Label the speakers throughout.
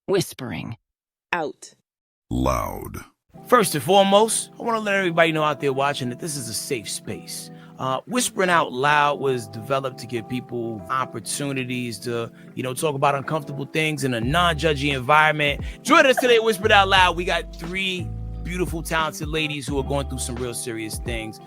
Speaker 1: Whispering.
Speaker 2: Out.
Speaker 3: Loud.
Speaker 4: First and foremost, I want to let everybody know out there watching that this is a safe space. Whispering Out Loud was developed to give people opportunities to, talk about uncomfortable things in a non-judgy environment. Joining us today, Whispered Out Loud, we got three beautiful, talented ladies who are going through some real serious things.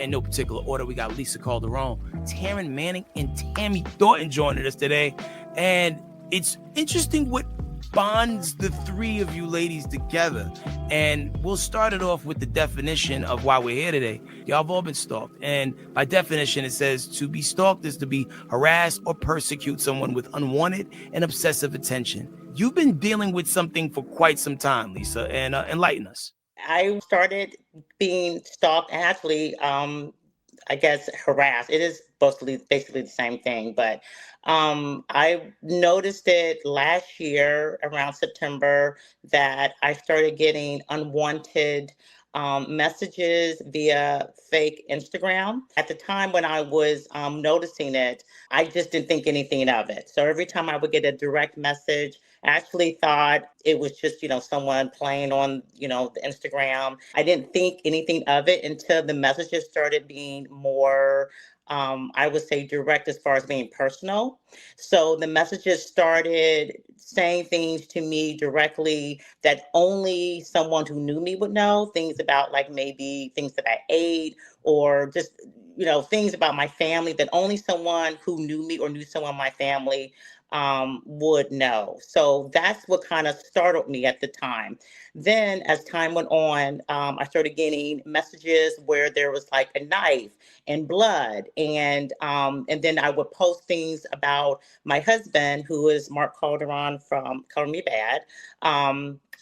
Speaker 4: In no particular order, we got Lisa Calderon, Taran Manning, and Tamme Thornton joining us today. And it's interesting what bonds the three of you ladies together. And we'll start it off with the definition of why we're here today. Y'all have all been stalked. And by definition, it says to be stalked is to be harassed or persecute someone with unwanted and obsessive attention. You've been dealing with something for quite some time, Lisa, and enlighten us.
Speaker 5: I started being stalked and actually, I guess, harassed. It is basically the same thing, but I noticed it last year around September that I started getting unwanted messages via fake Instagram. At the time when I was noticing it, I just didn't think anything of it. So every time I would get a direct message, I actually thought it was just, someone playing on, the Instagram. I didn't think anything of it until the messages started being more, I would say, direct as far as being personal. So the messages started saying things to me directly that only someone who knew me would know, things about like maybe things that I ate or just, things about my family that only someone who knew me or knew someone in my family would know. So that's what kind of startled me at the time. Then as time went on, I started getting messages where there was like a knife and blood. And then I would post things about my husband, who is Mark Calderon from Color Me Bad.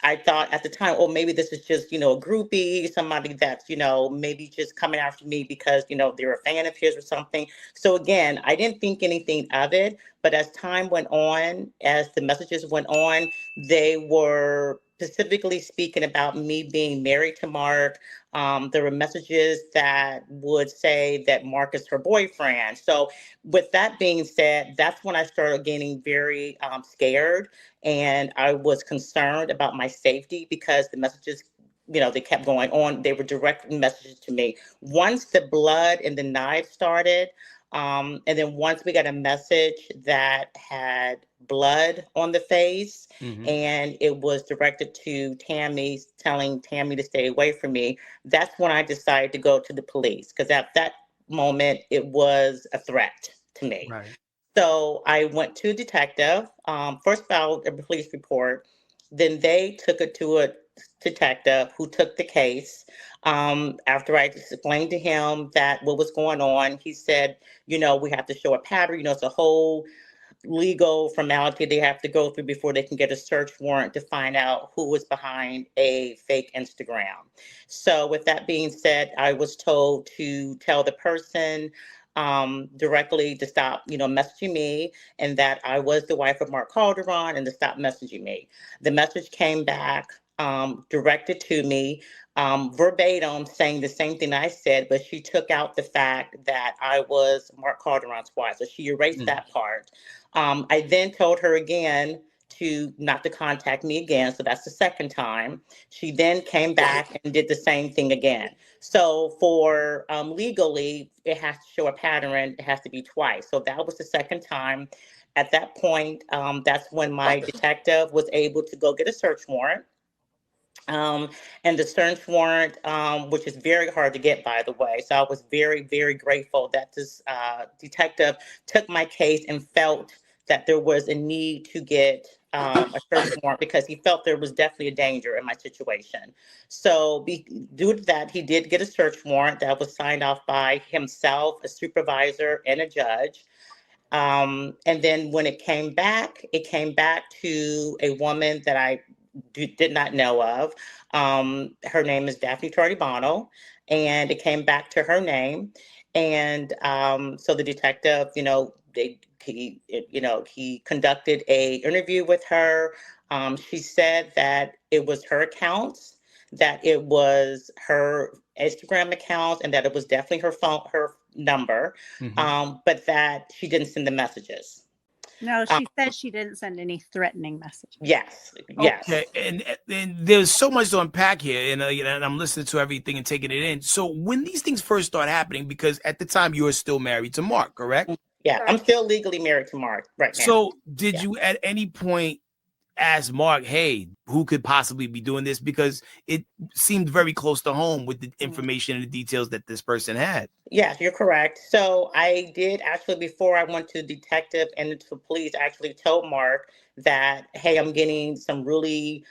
Speaker 5: I thought at the time, oh, maybe this is just, a groupie, somebody that's, maybe just coming after me because, they're a fan of his or something. So again, I didn't think anything of it. But as time went on, as the messages went on, they were specifically speaking about me being married to Mark. There were messages that would say that Mark is her boyfriend. So with that being said, that's when I started getting very scared. And I was concerned about my safety because the messages, they kept going on. They were direct messages to me. Once the blood and the knife started, and then once we got a message that had blood on the face, and it was directed to Tamme, telling Tamme to stay away from me, that's when I decided to go to the police, because at that moment, it was a threat to me.
Speaker 4: Right.
Speaker 5: So I went to a detective, first filed a police report, then they took it to a detective who took the case. After I explained to him that what was going on, he said, we have to show a pattern, it's a whole legal formality they have to go through before they can get a search warrant to find out who was behind a fake Instagram. So with that being said, I was told to tell the person directly to stop, messaging me, and that I was the wife of Mark Calderon and to stop messaging me. The message came back directed to me, verbatim, saying the same thing I said, but she took out the fact that I was Mark Calderon's wife. So she erased that part. I then told her again to not to contact me again. So that's the second time. She then came back and did the same thing again. So for legally, it has to show a pattern. It has to be twice. So that was the second time. At that point, that's when my detective was able to go get a search warrant. And the search warrant, which is very hard to get, by the way. So I was very, very grateful that this detective took my case and felt that there was a need to get a search warrant because he felt there was definitely a danger in my situation. So due to that, he did get a search warrant that was signed off by himself, a supervisor, and a judge. And then when it came back to a woman that I did not know of. Her name is Daphne Tardibano, and it came back to her name. And so the detective, he conducted a interview with her. She said that it was her accounts, that it was her Instagram account, and that it was definitely her phone, her number, but that she didn't send the messages.
Speaker 1: No, she said she didn't send any threatening messages.
Speaker 5: Yes.
Speaker 4: Okay, and there's so much to unpack here, and I'm listening to everything and taking it in. So when these things first start happening, because at the time you were still married to Mark, correct?
Speaker 5: Yeah, I'm still legally married to Mark right now.
Speaker 4: So did you at any point ask Mark, hey, who could possibly be doing this? Because it seemed very close to home with the information and the details that this person had.
Speaker 5: Yes, you're correct. So I did actually, before I went to detective and to police, actually told Mark that, hey, I'm getting some really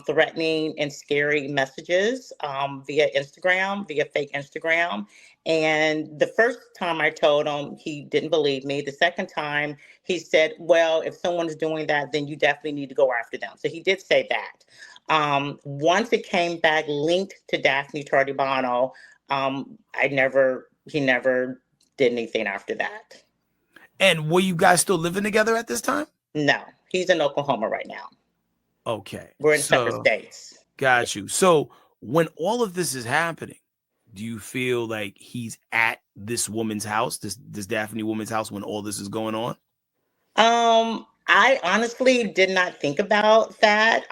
Speaker 5: threatening and scary messages via Instagram, via fake Instagram. And the first time I told him, he didn't believe me. The second time, he said, well, if someone's doing that, then you definitely need to go after them. So he did say that. Once it came back linked to Daphne Tardibano, he never did anything after that.
Speaker 4: And were you guys still living together at this time?
Speaker 5: No, he's in Oklahoma right now.
Speaker 4: Okay.
Speaker 5: We're in separate states.
Speaker 4: Got you. So when all of this is happening, do you feel like he's at this woman's house, this Daphne woman's house, when all this is going on?
Speaker 5: I honestly did not think about that.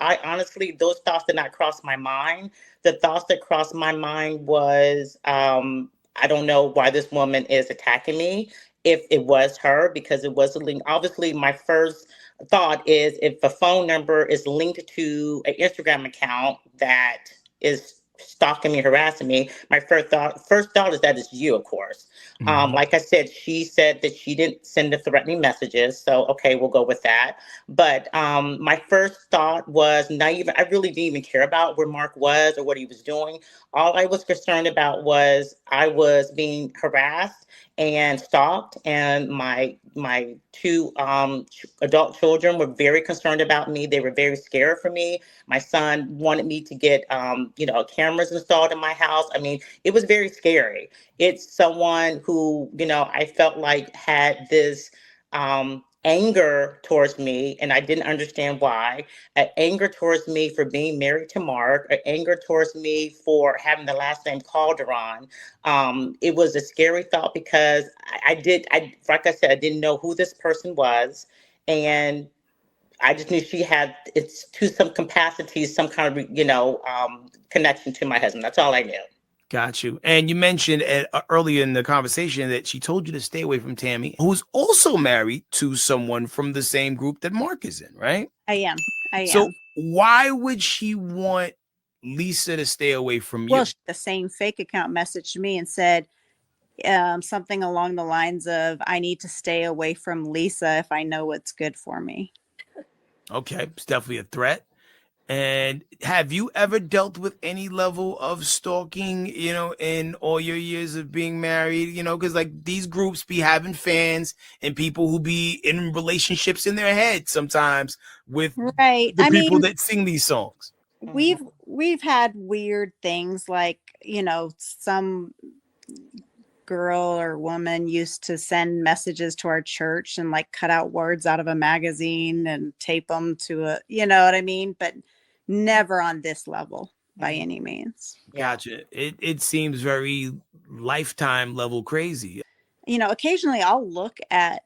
Speaker 5: Those thoughts did not cross my mind. The thoughts that crossed my mind was, I don't know why this woman is attacking me. If it was her, because it was a link. Obviously, my first thought is if a phone number is linked to an Instagram account that is stalking me, harassing me, my first thought is that it's you, of course. Like I said, she said that she didn't send the threatening messages, so okay, we'll go with that. But my first thought was not even. I really didn't even care about where Mark was or what he was doing. All I was concerned about was I was being harassed and stalked, and my two adult children were very concerned about me. They were very scared for me. My son wanted me to get cameras installed in my house. I mean, it was very scary. It's someone who, I felt like had this anger towards me, and I didn't understand why. An anger towards me for being married to Mark, an anger towards me for having the last name Calderon. It was a scary thought because like I said, I didn't know who this person was, and I just knew she had to some capacity, some kind of connection to my husband. That's all I knew.
Speaker 4: Got you. And you mentioned earlier in the conversation that she told you to stay away from Tamme, who's also married to someone from the same group that Mark is in, right?
Speaker 1: I am.
Speaker 4: So why would she want Lisa to stay away from you?
Speaker 1: Well, the same fake account messaged me and said something along the lines of, I need to stay away from Lisa if I know what's good for me. Okay.
Speaker 4: It's definitely a threat. And have you ever dealt with any level of stalking, in all your years of being married? Because like these groups be having fans and people who be in relationships in their head sometimes with the people that sing these songs.
Speaker 1: We've had weird things like, some girl or woman used to send messages to our church and like cut out words out of a magazine and tape them to a, you know what I mean? But never on this level by any means.
Speaker 4: Gotcha. It seems very Lifetime level crazy.
Speaker 1: Occasionally I'll look at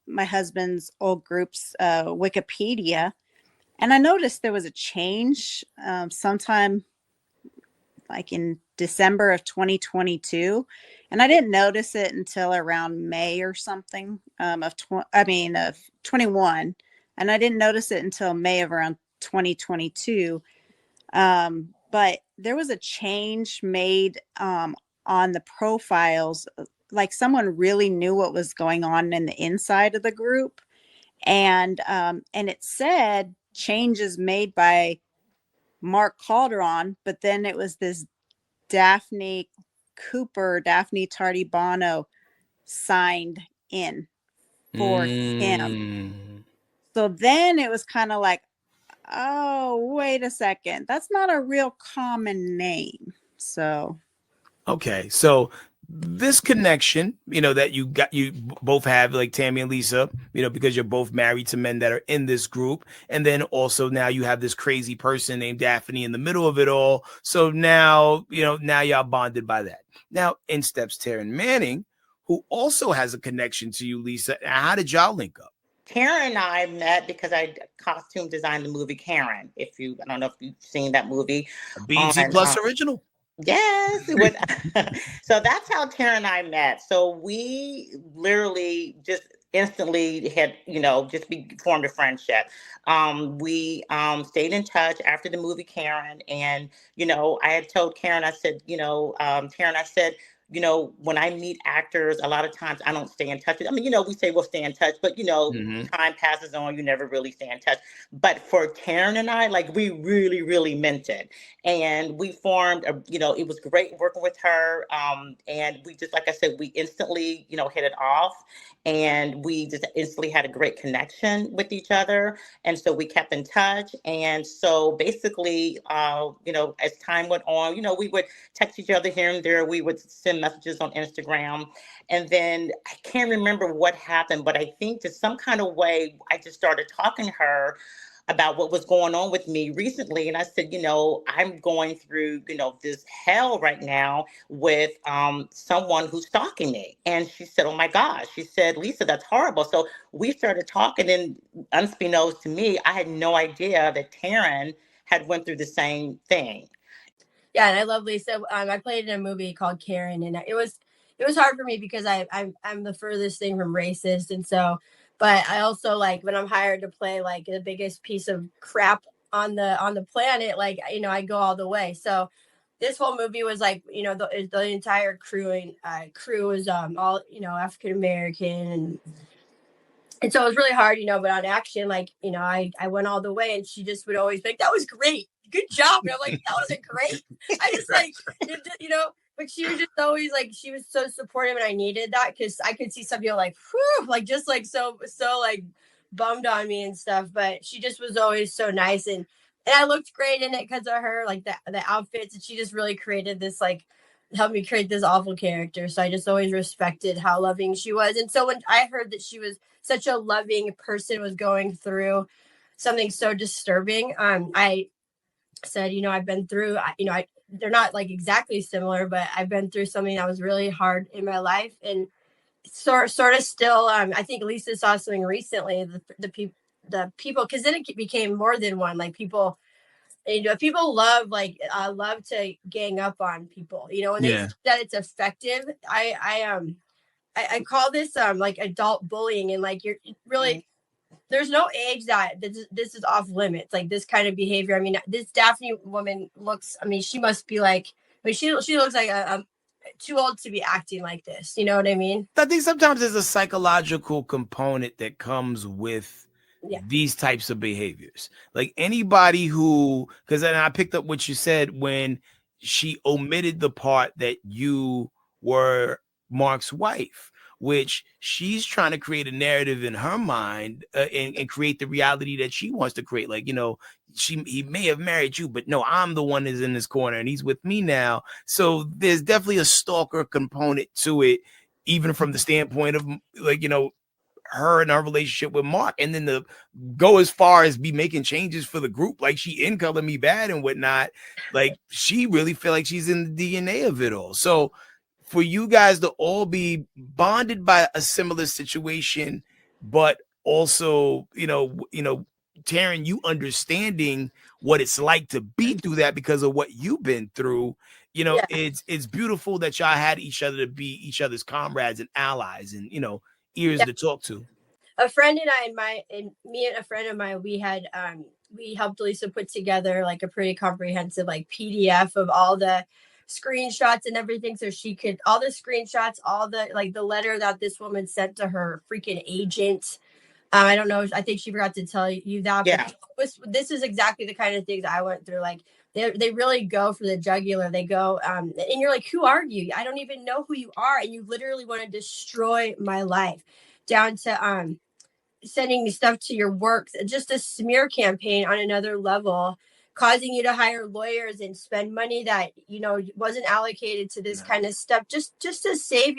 Speaker 1: my husband's old group's Wikipedia, and I noticed there was a change sometime like in December of 2022. And I didn't notice it until around May or something of 21. And I didn't notice it until May of around 2022. But there was a change made on the profiles. Like someone really knew what was going on in the inside of the group. And it said changes made by Mark Calderon, but then it was this Daphne Tardibano signed in for him. So then it was kind of like, oh, wait a second. That's not a real common name. So.
Speaker 4: Okay. So this connection, that you both have, like Tamme and Lisa, because you're both married to men that are in this group. And then also now you have this crazy person named Daphne in the middle of it all. So now, now y'all bonded by that. Now in steps Taran Manning, who also has a connection to you, Lisa. How did y'all link up?
Speaker 5: Taryn and I met because I costume designed the movie Karen. I don't know if you've seen that movie
Speaker 4: A BT
Speaker 5: on.
Speaker 4: Plus original.
Speaker 5: Yes. So that's how Tara and I met. So we literally just instantly had, just formed a friendship. We stayed in touch after the movie Karen. And, I had told Karen, I said, Karen, I said, when I meet actors, a lot of times I don't stay in touch with. I mean, we say we'll stay in touch, but time passes on, you never really stay in touch. But for Taryn and I, like, we really, really meant it. And we formed it was great working with her. And we just, like I said, we instantly, hit it off, and we just instantly had a great connection with each other. And so we kept in touch. And so basically, as time went on, we would text each other here and there. We would send messages on Instagram. And then I can't remember what happened, but I think just some kind of way I just started talking to her about what was going on with me recently. And I said, I'm going through, this hell right now with someone who's stalking me. And she said, oh my gosh. She said, Lisa, that's horrible. So we started talking, and unbeknownst to me, I had no idea that Taryn had went through the same thing.
Speaker 2: Yeah, and I love Lisa. I played in a movie called Karen, and it was hard for me because I'm the furthest thing from racist, and so, but I also, like, when I'm hired to play like the biggest piece of crap on the planet, like, I go all the way. So this whole movie was like, the entire crew was all African American, and so it was really hard, but on action, like, I went all the way, and she just would always be like, that was great. Good job. And I'm like, that wasn't great. I just but she was just always like, she was so supportive, and I needed that because I could see some people like, whew, like, just like so like bummed on me and stuff. But she just was always so nice. And I looked great in it because of her, like the outfits. And she just really created this, like, helped me create this awful character. So I just always respected how loving she was. And so when I heard that she was such a loving person, was going through something so disturbing, I said, I've been through, they're not like exactly similar, but I've been through something that was really hard in my life. And sort of still, I think Lisa saw something recently, the people, because then it became more than one, like people, people love to gang up on people, and they see that it's effective. I call this like adult bullying, and like, you're really, there's no age that this is off limits, like this kind of behavior. I mean, this Daphne woman looks, I mean, she must be like, she looks like a too old to be acting like this. You know what I mean?
Speaker 4: I think sometimes there's a psychological component that comes with these types of behaviors. Like anybody who, because then I picked up what you said when she omitted the part that you were Mark's wife, which she's trying to create a narrative in her mind and create the reality that she wants to create. Like, he may have married you, but no, I'm the one that's in this corner and he's with me now. So there's definitely a stalker component to it, even from the standpoint of, like, her and her relationship with Mark, and then to go as far as be making changes for the group, like she in Color Me Bad and whatnot. Like, she really feel like she's in the DNA of it all. So for you guys to all be bonded by a similar situation, but also, Taryn, you understanding what it's like to be through that because of what you've been through, it's beautiful that y'all had each other to be each other's comrades and allies and, ears to talk to.
Speaker 2: A friend and I, me and a friend of mine, we had, we helped Lisa put together like a pretty comprehensive like PDF of all the screenshots and everything, so she could, all the screenshots, all the, like, the letter that this woman sent to her freaking agent. I don't know, I think she forgot to tell you that.
Speaker 5: Yeah.
Speaker 2: But this is exactly the kind of things I went through. Like, they really go for the jugular. They go, and you're like, who are you? I don't even know who you are, and you literally want to destroy my life, down to sending stuff to your work, just a smear campaign on another level, causing you to hire lawyers and spend money that wasn't allocated to this kind of stuff, just to save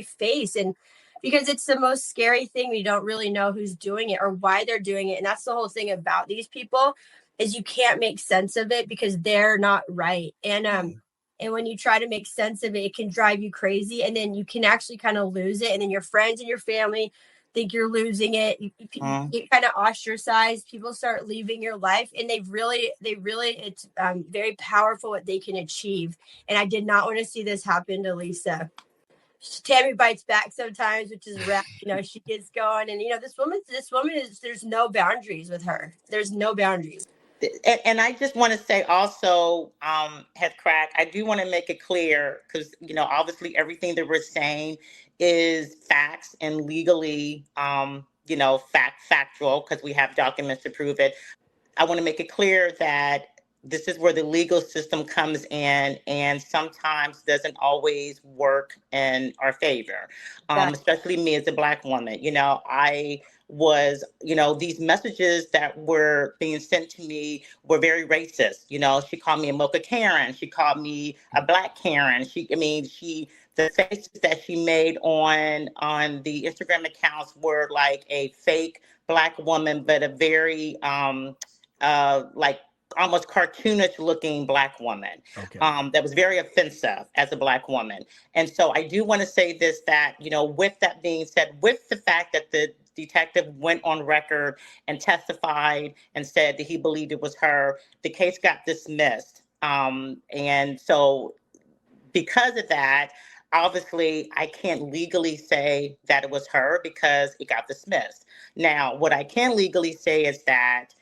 Speaker 2: face. And because it's the most scary thing, we don't really know who's doing it or why they're doing it. And that's the whole thing about these people, is you can't make sense of it because they're not right. And when you try to make sense of it, it can drive you crazy, and then you can actually kind of lose it. And then your friends and your family, think you're losing it. You get kind of ostracized. People start leaving your life, and it's very powerful what they can achieve. And I did not want to see this happen to Lisa. Tammy bites back sometimes, which is rap. She gets going, and this woman is, there's no boundaries with her. There's no boundaries.
Speaker 5: And I just want to say also, Headkrack, I do want to make it clear, because obviously everything that we're saying is facts and legally factual, because we have documents to prove it. I want to make it clear that this is where the legal system comes in, and sometimes doesn't always work in our favor, especially me as a Black woman. I was, these messages that were being sent to me were very racist. She called me a mocha Karen. She called me a Black Karen. The faces that she made on the Instagram accounts were like a fake Black woman, but a very like almost cartoonish looking Black woman.
Speaker 4: Okay.
Speaker 5: That was very offensive as a Black woman. And so I do want to say this, that, with that being said, with the fact that the detective went on record and testified and said that he believed it was her, the case got dismissed. And so because of that, obviously I can't legally say that it was her because it got dismissed. Now, what I can legally say is that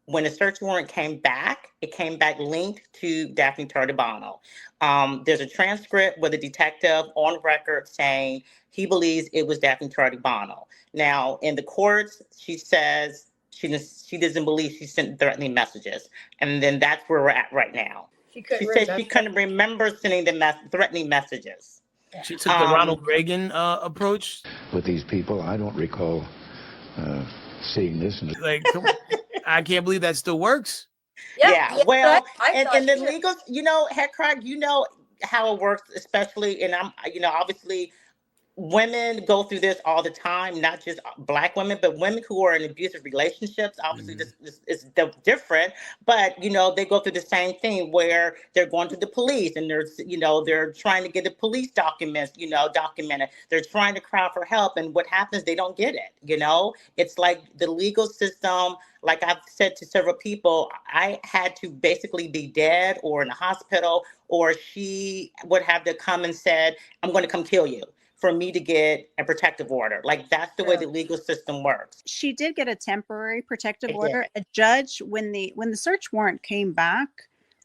Speaker 5: when the search warrant came back, it came back linked to Daphne Tartabano. There's a transcript with a detective on record saying he believes it was Daphne Tartabano. Now, in the courts, she says she doesn't believe she sent threatening messages. And then that's where we're at right now. She said she couldn't remember sending the threatening messages.
Speaker 4: She took the Ronald Reagan approach.
Speaker 3: With these people, I don't recall seeing this.
Speaker 4: Like, come on. I can't believe that still works.
Speaker 5: Yeah. Well, and the legal, Headkrack, how it works, especially, and I'm, obviously women go through this all the time, not just Black women, but women who are in abusive relationships. Obviously, this is different, but they go through the same thing where they're going to the police and they're trying to get the police documents, documented. They're trying to cry for help, and what happens? They don't get it. It's like the legal system. Like I've said to several people, I had to basically be dead or in a hospital, or she would have to come and said, "I'm going to come kill you," for me to get a protective order. Like, that's the way the legal system works.
Speaker 1: She did get a temporary protective order. A judge, when the search warrant came back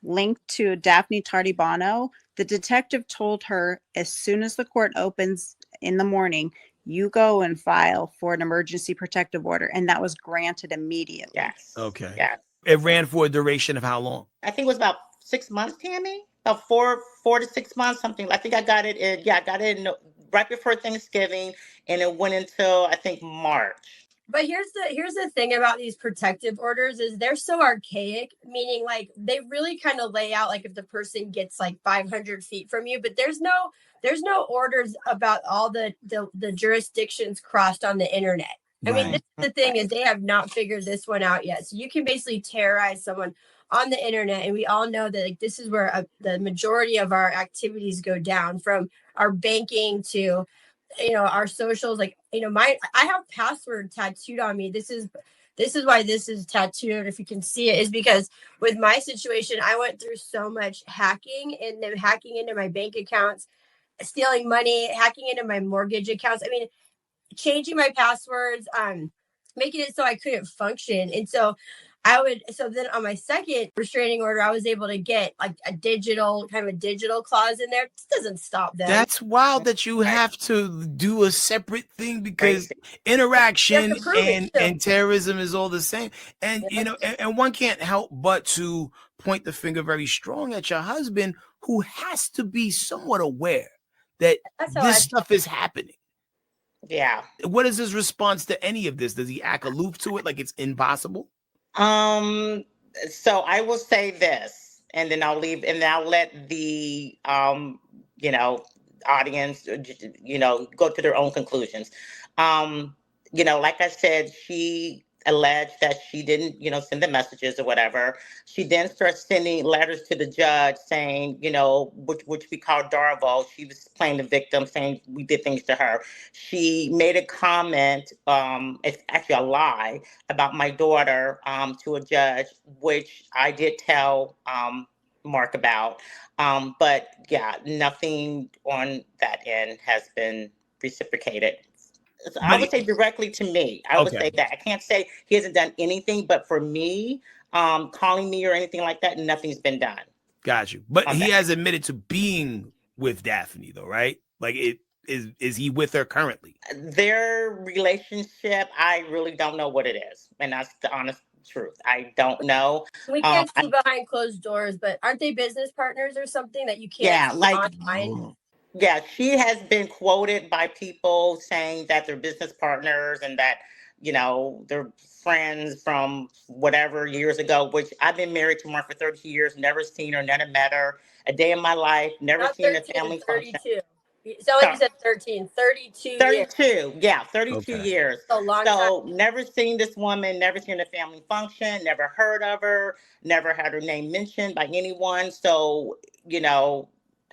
Speaker 1: linked to Daphne Tartabano, the detective told her, as soon as the court opens in the morning, you go and file for an emergency protective order. And that was granted immediately.
Speaker 5: Yes.
Speaker 4: Okay.
Speaker 5: Yeah.
Speaker 4: It ran for a duration of how long?
Speaker 5: I think it was about 6 months, Tammy. About four to 6 months, something. I think I got it in right before Thanksgiving, and it went until I think March.
Speaker 2: But here's the thing about these protective orders is they're so archaic, meaning like they really kind of lay out like if the person gets like 500 feet from you, but there's no orders about all the jurisdictions crossed on the internet. I mean, this is the thing is they have not figured this one out yet. So you can basically terrorize someone on the internet, and we all know that like this is where the majority of our activities go down, from our banking to our socials. Like I have password tattooed on me. This is why this is tattooed, if you can see it, is because with my situation I went through so much hacking, and then hacking into my bank accounts, stealing money, hacking into my mortgage accounts. I mean, changing my passwords, making it so I couldn't function. And so then on my second restraining order, I was able to get like a digital clause in there. This doesn't stop them.
Speaker 4: That's wild that you have to do a separate thing, because interaction and terrorism is all the same. And, and one can't help but to point the finger very strong at your husband, who has to be somewhat aware that this stuff is happening.
Speaker 5: Yeah.
Speaker 4: What is his response to any of this? Does he act aloof to it, like it's impossible?
Speaker 5: So I will say this, and then I'll leave, and I'll let the audience, go to their own conclusions. Like I said, alleged that she didn't, send the messages or whatever. She then starts sending letters to the judge saying, which we call Darvo. She was playing the victim, saying we did things to her. She made a comment, it's actually a lie, about my daughter to a judge, which I did tell Mark about. But yeah, nothing on that end has been reciprocated. I
Speaker 4: But
Speaker 5: would say directly to me. I would
Speaker 4: okay,
Speaker 5: say that. I can't say he hasn't done anything, but for me, calling me or anything like that, nothing's been done
Speaker 4: got you. But
Speaker 5: on
Speaker 4: he
Speaker 5: that.
Speaker 4: has admitted to being with Daphne, though, right? Like, it is he with her currently?
Speaker 5: Their relationship, I really don't know what it is. And that's the honest truth. I don't know.
Speaker 2: We can't see behind closed doors, but aren't they business partners or something that you can't
Speaker 5: Yeah,
Speaker 2: see
Speaker 5: like,
Speaker 2: online?
Speaker 5: yeah, she has been quoted by people saying that they're business partners and that, they're friends from whatever years ago, which I've been married to Mark for 30 years, never seen her, never met her a day in my life, never
Speaker 2: Not
Speaker 5: seen a
Speaker 2: 13,
Speaker 5: family function.
Speaker 2: 32. So like you said 13, 32 years.
Speaker 5: 32, yeah, 32
Speaker 4: Okay.
Speaker 5: years.
Speaker 2: That's a long time.
Speaker 5: So never seen this woman, never seen a family function, never heard of her, never had her name mentioned by anyone. So,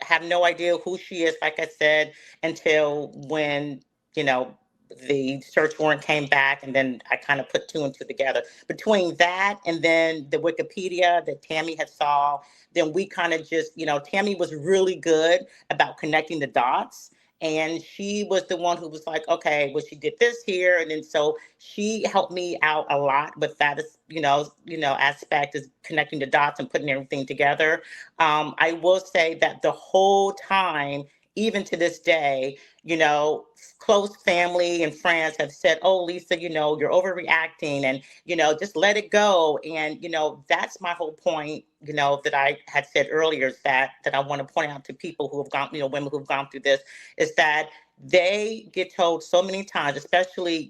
Speaker 5: have no idea who she is, like I said, until when, the search warrant came back, and then I kind of put two and two together. Between that and then the Wikipedia that Tamme had saw, then we kind of just, Tamme was really good about connecting the dots. And she was the one who was like, okay, well, she did this here. And then so she helped me out a lot with that, aspect is connecting the dots and putting everything together. I will say that the whole time, even to this day, close family and friends have said, oh, Lisa, you're overreacting and, just let it go. And, that's my whole point, that I had said earlier, is that I want to point out to people who have gone, women who've gone through this, is that they get told so many times, especially,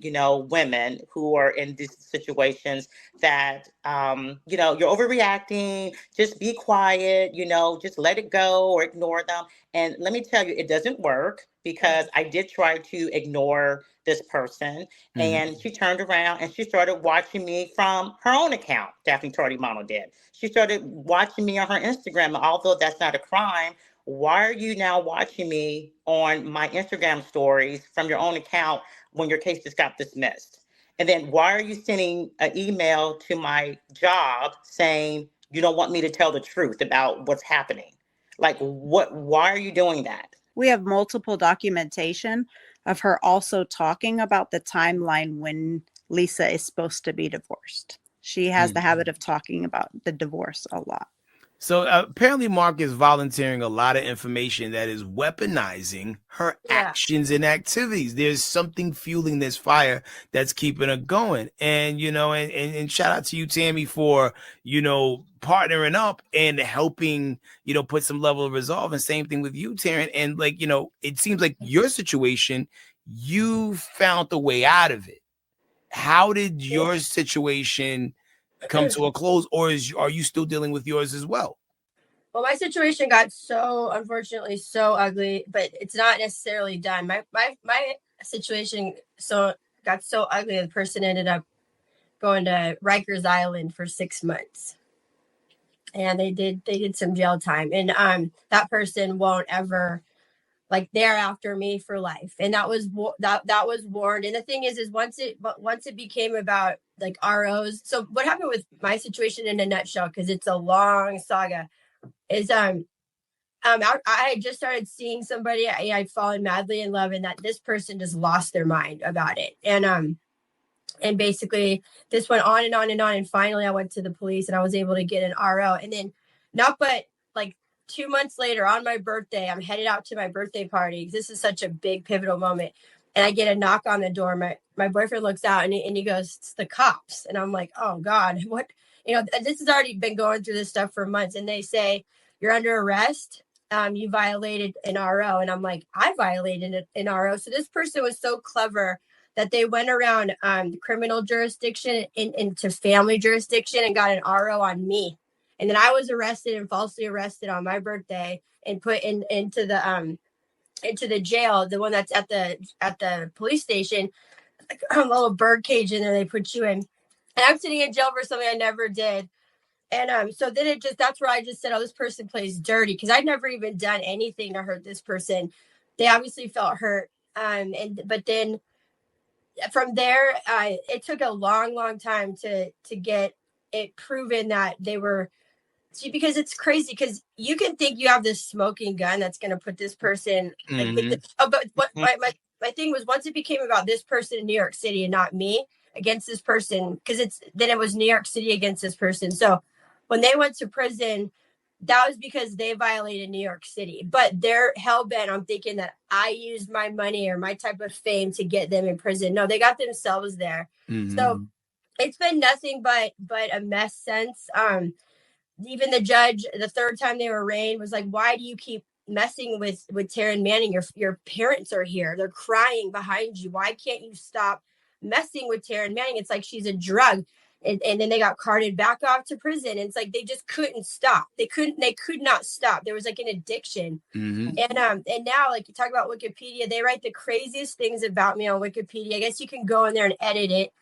Speaker 5: women who are in these situations, that, you're overreacting, just be quiet, just let it go or ignore them. And let me tell you, it doesn't work, because I did try to ignore this person, and she turned around and she started watching me from her own account. Daphne Thornton did. She started watching me on her Instagram. And although that's not a crime, why are you now watching me on my Instagram stories from your own account when your case just got dismissed? And then why are you sending an email to my job saying you don't want me to tell the truth about what's happening? Like, why are you doing that?
Speaker 1: We have multiple documentation of her also talking about the timeline when Lisa is supposed to be divorced. She has the habit of talking about the divorce a lot.
Speaker 4: So apparently Mark is volunteering a lot of information that is weaponizing her actions and activities. There's something fueling this fire that's keeping her going. And, and shout out to you, Tamme, for, partnering up and helping, put some level of resolve. And same thing with you, Taryn. And it seems like your situation, you found the way out of it. How did your situation come to a close, or are you still dealing with yours as well?
Speaker 2: Well, my situation got unfortunately so ugly, but it's not necessarily done. My situation got so ugly, the person ended up going to Rikers Island for 6 months, and they did some jail time, and that person won't ever, like, they're after me for life, and that was warned. And the thing is once it became about like ROs. So what happened with my situation in a nutshell, because it's a long saga, is I had just started seeing somebody I'd fallen madly in love, and that this person just lost their mind about it, and basically this went on and on and on, and finally I went to the police and I was able to get an RO, and then not but like 2 months later, on my birthday, I'm headed out to my birthday party because this is such a big pivotal moment, and I get a knock on the door. My boyfriend looks out and he goes, "It's the cops." And I'm like, oh God, what? This has already been going through this stuff for months, and they say, "You're under arrest. You violated an RO." And I'm like, I violated an RO. So this person was so clever that they went around criminal jurisdiction into family jurisdiction and got an RO on me. And then I was arrested and falsely arrested on my birthday and put into the jail, the one that's at the police station, a little bird cage in there they put you in. and I'm sitting in jail for something I never did. And so then that's where I just said, oh, this person plays dirty, because I'd never even done anything to hurt this person. They obviously felt hurt. But then from there, it took a long time to get it proven that they were. See, because it's crazy, because you can think you have this smoking gun that's going to put this person. But what my thing was, once it became about this person in New York City and not me against this person, because it was New York City against this person. So when they went to prison, that was because they violated New York City. But they're hell bent on thinking that I used my money or my type of fame to get them in prison. No, they got themselves there. So it's been nothing but a mess since. Even the judge, the third time they were arraigned, was like, why do you keep messing with Taran Manning? Your parents are here. They're crying behind you. Why can't you stop messing with Taran Manning? It's like she's a drug. And then they got carted back off to prison. And it's like they just couldn't stop. They could not stop. There was like an addiction. And now, like, you talk about Wikipedia, they write the craziest things about me on Wikipedia. I guess you can go in there and edit it.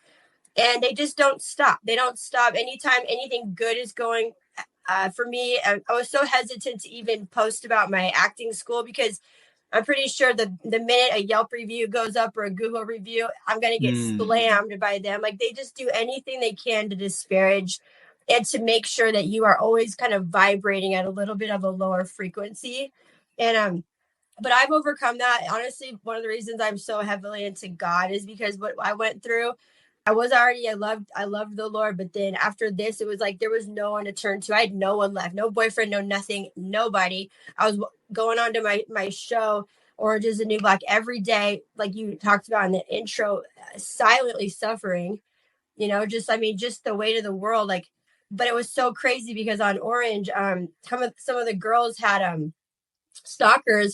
Speaker 2: And they just don't stop. They don't stop. Anytime anything good is going, for me, I was so hesitant to even post about my acting school, because I'm pretty sure the minute a Yelp review goes up or a Google review, I'm going to get slammed by them. Like, they just do anything they can to disparage and to make sure that you are always kind of vibrating at a little bit of a lower frequency. And but I've overcome that. Honestly, one of the reasons I'm so heavily into God is because what I went through, I loved the Lord, but then after this, it was like there was no one to turn to. I had no one left, no boyfriend, no nothing, nobody. I was going on to my show, Orange is the New Black, every day, like you talked about in the intro, silently suffering, just the weight of the world. Like, but it was so crazy because on Orange, some of the girls had stalkers.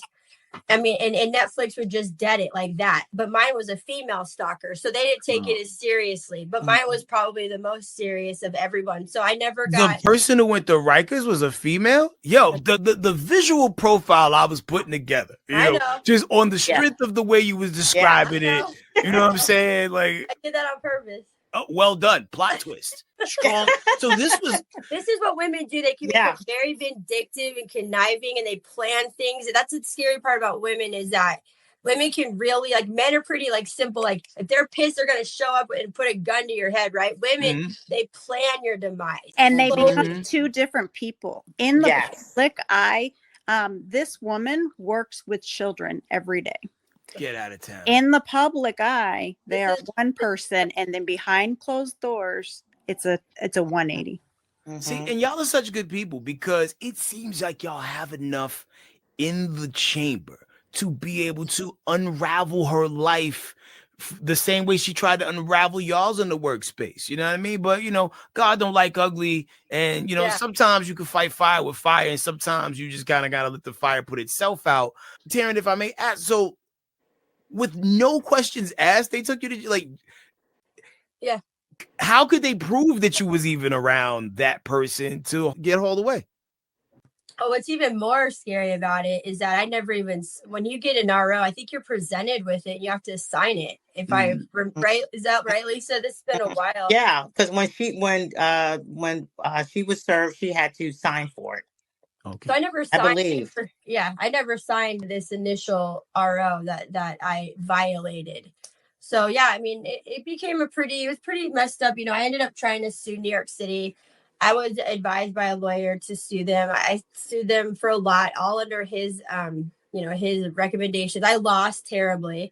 Speaker 2: I mean, and Netflix would just dead it like that. But mine was a female stalker, so they didn't take it as seriously. But mine was probably the most serious of everyone. So I never got.
Speaker 4: The person who went to Rikers was a female. Yo, the visual profile I was putting together,
Speaker 2: I know.
Speaker 4: just on the strength of the way you was describing it. You know what I'm saying? Like,
Speaker 2: I did that on purpose.
Speaker 4: Oh, well done. Plot twist. Strong. So this
Speaker 2: is what women do. They can become very vindictive and conniving, and they plan things. And that's the scary part about women, is that women can really, like, men are pretty, like, simple. Like, if they're pissed, they're going to show up and put a gun to your head, right? Women, they plan your demise.
Speaker 1: And they become two different people. In the public eye, this woman works with children every day.
Speaker 4: Get out of town.
Speaker 1: In the public eye, they are one person, and then behind closed doors, it's a 180.
Speaker 4: See, and y'all are such good people, because it seems like y'all have enough in the chamber to be able to unravel her life the same way she tried to unravel y'all's in the workspace. You know what I mean? But, God don't like ugly. And, sometimes you can fight fire with fire, and sometimes you just kind of got to let the fire put itself out. Taryn, if I may ask, so with no questions asked, they took you to, like, how could they prove that you was even around that person to get hauled away?
Speaker 2: Oh, what's even more scary about it is that I never even, when you get an RO, I think you're presented with it. You have to sign it. If I right, is that right, Lisa? This has been a while.
Speaker 5: Yeah, because when she was served, she had to sign for it.
Speaker 2: Okay. So I never signed. I never signed this initial RO that I violated. So yeah, I mean, it was pretty messed up. I ended up trying to sue New York City. I was advised by a lawyer to sue them. I sued them for a lot, all under his his recommendations. I lost terribly.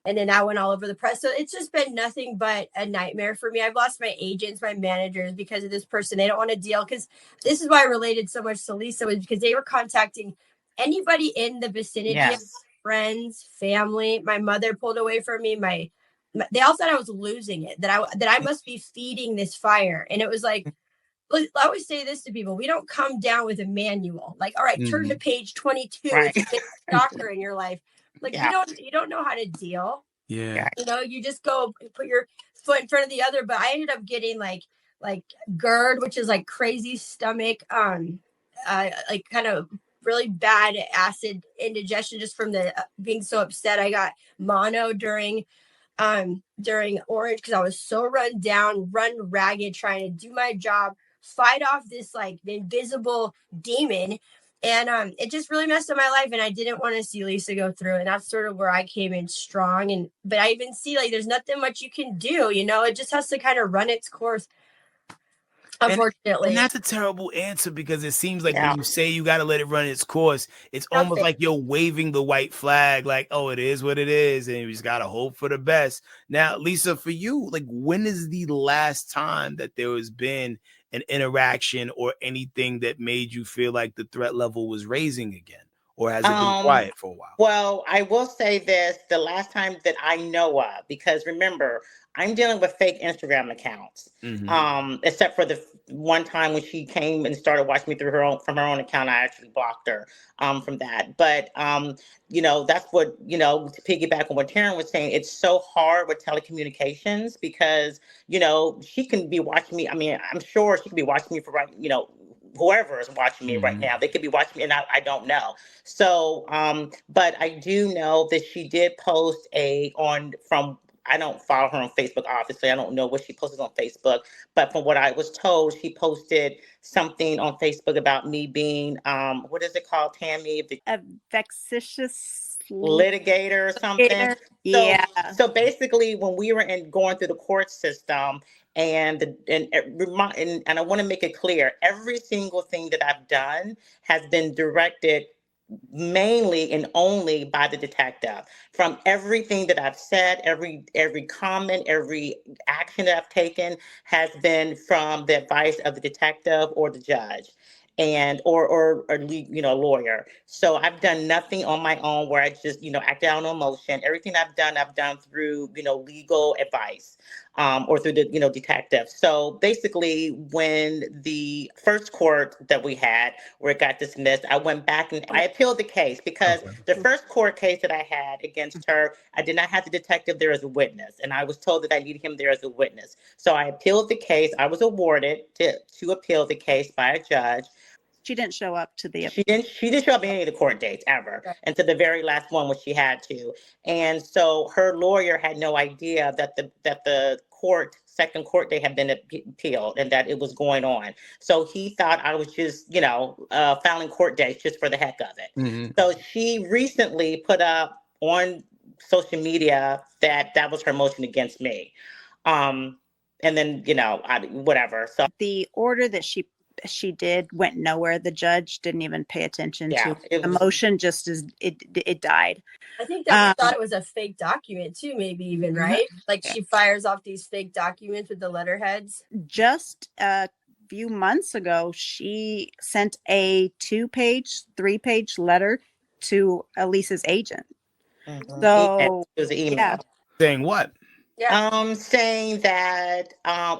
Speaker 2: And then that went all over the press. So it's just been nothing but a nightmare for me. I've lost my agents, my managers, because of this person. They don't want to deal, because this is why I related so much to Lisa, was because they were contacting anybody in the vicinity, of friends, family. My mother pulled away from me. They all thought I was losing it, that I must be feeding this fire. And it was like, I always say this to people: we don't come down with a manual. Like, all right, turn to page 22. Right. It's a stalker in your life. Like, you don't know how to deal.
Speaker 4: Yeah.
Speaker 2: You just go put your foot in front of the other. But I ended up getting like GERD, which is like crazy stomach, like kind of really bad acid indigestion just from the being so upset. I got mono during during Orange because I was so run down, run ragged, trying to do my job, fight off this like invisible demon. And it just really messed up my life, and I didn't want to see Lisa go through it. And that's sort of where I came in strong. But I even see like there's nothing much you can do, it just has to kind of run its course. Unfortunately.
Speaker 4: And that's a terrible answer, because it seems like when you say you got to let it run its course, it's almost like you're waving the white flag, like, oh, it is what it is, and you just got to hope for the best. Now, Lisa, for you, like, when is the last time that there has been an interaction or anything that made you feel like the threat level was raising again? Or has it been quiet for a while?
Speaker 5: Well, I will say this, the last time that I know of, because remember, I'm dealing with fake Instagram accounts. Except for the one time when she came and started watching me from her own account, I actually blocked her from that. But that's what, to piggyback on what Taryn was saying, it's so hard with telecommunications because, she can be watching me. I mean, I'm sure she could be watching me for whoever is watching me right now. They could be watching me and I don't know. So, but I do know that she did post I don't follow her on Facebook, obviously. I don't know what she posted on Facebook, but from what I was told, she posted something on Facebook about me being, what is it called, Tamme?
Speaker 1: A vexatious
Speaker 5: litigator or something.
Speaker 1: Yeah.
Speaker 5: So basically, when we were going through the court system, and I want to make it clear, every single thing that I've done has been directed mainly and only by the detective. From everything that I've said, every comment, every action that I've taken has been from the advice of the detective or the judge and or lawyer. So I've done nothing on my own where I just act out on emotion. Everything I've done through legal advice or through the detective. So basically, when the first court that we had where it got dismissed, I went back and I appealed the case because the first court case that I had against her, I did not have the detective there as a witness, and I was told that I needed him there as a witness. So I appealed the case. I was awarded to appeal the case by a judge.
Speaker 1: She didn't show up to the.
Speaker 5: She didn't show up any of the court dates ever, and to the very last one, which she had to. And so her lawyer had no idea that the second court date had been appealed and that it was going on. So he thought I was just filing court dates just for the heck of it. So she recently put up on social media that was her motion against me. And then whatever. So
Speaker 1: the order that she did went nowhere. The judge didn't even pay attention to the motion, just as it died.
Speaker 2: I think that we thought it was a fake document too, maybe even, right? Like she fires off these fake documents with the letterheads.
Speaker 1: Just a few months ago, she sent a 2-page, 3-page letter to Elisa's agent. So
Speaker 5: it was an email.
Speaker 4: Saying what?
Speaker 5: Saying that,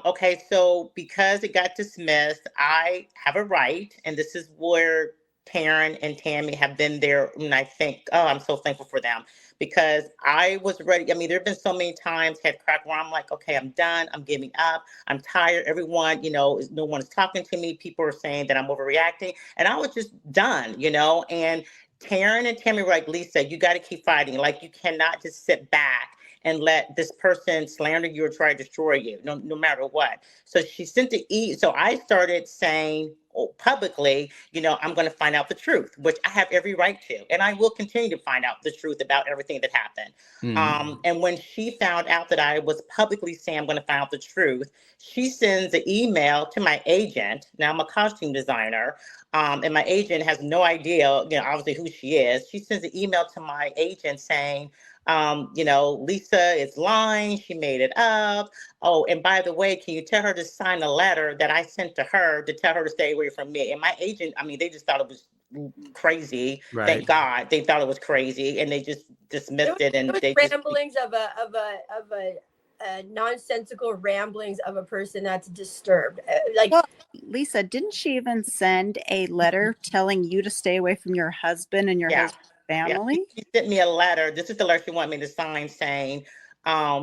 Speaker 5: okay, so because it got dismissed, I have a right, and this is where Taryn and Tamme have been there, and I think, I'm so thankful for them, because I was ready. I mean, there have been so many times, Headkrack, where I'm like, okay, I'm done, I'm giving up, I'm tired, everyone, no one is talking to me, people are saying that I'm overreacting, and I was just done, and Taryn and Tamme were like, Lisa, you got to keep fighting, like, you cannot just sit back and let this person slander you or try to destroy you, no matter what. So she sent the so I started saying publicly, I'm going to find out the truth, which I have every right to, and I will continue to find out the truth about everything that happened. And when she found out that I was publicly saying I'm going to find out the truth, she sends an email to my agent. Now I'm a costume designer, and my agent has no idea, obviously who she is. She sends an email to my agent saying, Lisa is lying. She made it up. Oh, and by the way, can you tell her to sign a letter that I sent to her to tell her to stay away from me? And my agent, I mean, they just thought it was crazy. Right. Thank God, they thought it was crazy, and they just dismissed it. And
Speaker 2: they ramblings of a nonsensical ramblings of a person that's disturbed.
Speaker 1: Well, Lisa, didn't she even send a letter telling you to stay away from your husband and your husband's family?
Speaker 5: She sent me a letter. This is the letter she wanted me to sign, saying,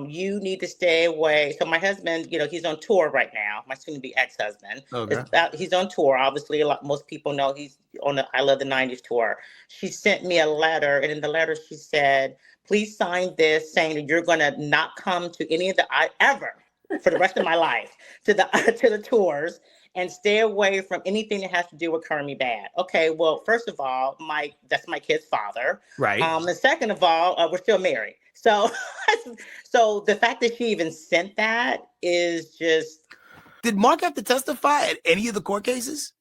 Speaker 5: you need to stay away. So my husband, he's on tour right now. My soon-to-be ex-husband. Okay. He's on tour. Obviously, most people know he's on the I Love the 90s tour. She sent me a letter, and in the letter she said, please sign this saying that you're going to not come to any of the ever for the rest of my life to the to the tours and stay away from anything that has to do with Kermie Bad. Okay, well, first of all, that's my kid's father.
Speaker 4: Right.
Speaker 5: And second of all, we're still married. So, so the fact that she even sent that is just.
Speaker 4: Did Mark have to testify at any of the court cases?